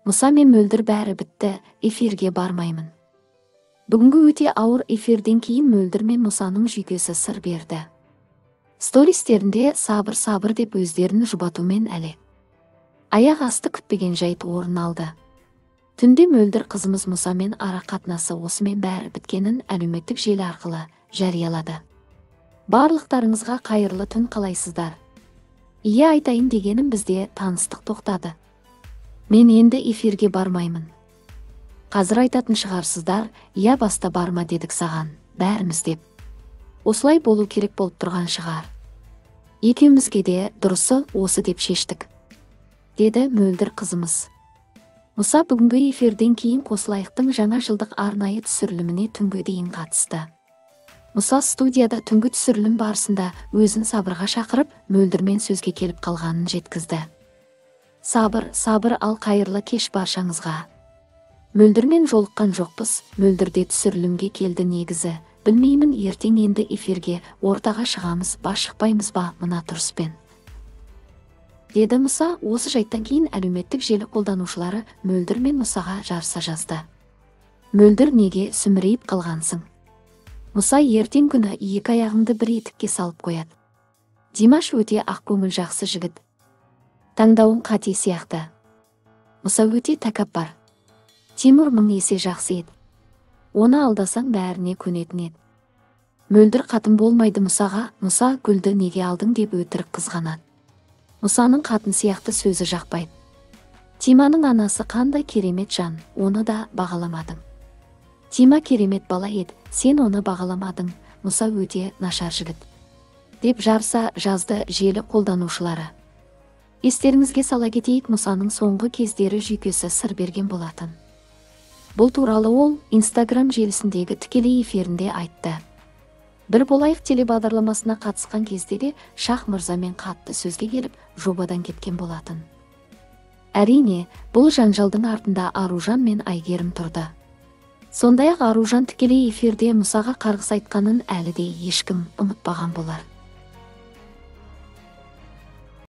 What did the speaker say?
Мұса мен Мөлдір бәрі бітті, эфирге бармаймын. Бүгінгі өте ауыр эфирден кейін Мөлдір мен Мұсаның жүйкесі сыр берді. Стористерінде сабыр деп өздерін жұбатумен әлек. Аяқ асты күтпеген жайт орын алды. Түнде Мөлдір қызымыз Мұсамен ара қатынасы осымен бәрі біткенін әлеуметтік желі арқылы жариялады. Барлықтарыңызға қайырлы түн, қалайсыздар? Ие, айтайын дегенім, бізде таныстық тоқтады. Мен енді эфирге бармаймын. Қазір айтатын шығарсыздар, ия баста барма дедік саған, бәріміз деп. Осылай болу керек болып тұрған шығар. Екеумізге де дұрысы осы деп шештік, деді Мөлдір қызымыз. Мұса бүгінгі эфирден кейін Қосылайықтың жаңа жылдық арнайы түсіріліміне түнгі дейін қатысты. Мұса студияда түнгі түсірілім барысында өзін сабырға шақырып, Мөлдірмен сөзге келіп қалғанын жеткізді. Сабыр, ал қайырлы кеш баршаңызға. Мөлдірмен жолыққан жоқпыз, Мөлдірде түсірілімге келді негізі. Білмеймін, ертең енді эфирге ортаға шығамыз ба, шықпаймыз ба мына тұрыспен, деді Мұса. Осы жайттан кейін әлеуметтік желі қолданушылары Мөлдір мен Мұсаға жарыса жазды. Мөлдір, неге сүмірейіп қалғансың? Мұса, ертең күні екі аяғыңды бір етікке салып қояды. Димаш өте ақкөңіл жақсы жігіт. Таңдауың қате сияқты. Мұса өте тәкаппар. Тимур мың есе жақсы еді. Оны алдасаң бәріне көнетін еді. Мөлдір қатын болмайды Мұсаға. Мұса, гүлді неге алдың деп өтірік қызғанады. Мұсаның қатын сияқты сөзі жақпайды. Тиманың анасы қандай керемет жан, оны да бағаламадың. Тима керемет бала еді, сен оны бағаламадың. Мұса өте нашар жігіт, деп жарыса жазды желі қолданушылары. Естеріңізге сала кетейік, Мұсаның соңғы кездері жүйкесі сыр берген болатын. Бұл туралы ол Instagram желісіндегі тікелей эфирінде айтты. Бір болайық телебағдарламасына қатысқан кезде де Шах мырзамен қатты сөзге келіп, жобадан кеткен болатын. Әрине, бұл жанжалдың артында Аружан мен Айгерім тұрды. Сондай-ақ Аружан тікелей эфирде Мұсаға қарғыс айтқанын әлі де ешкім ұмытпаған болар.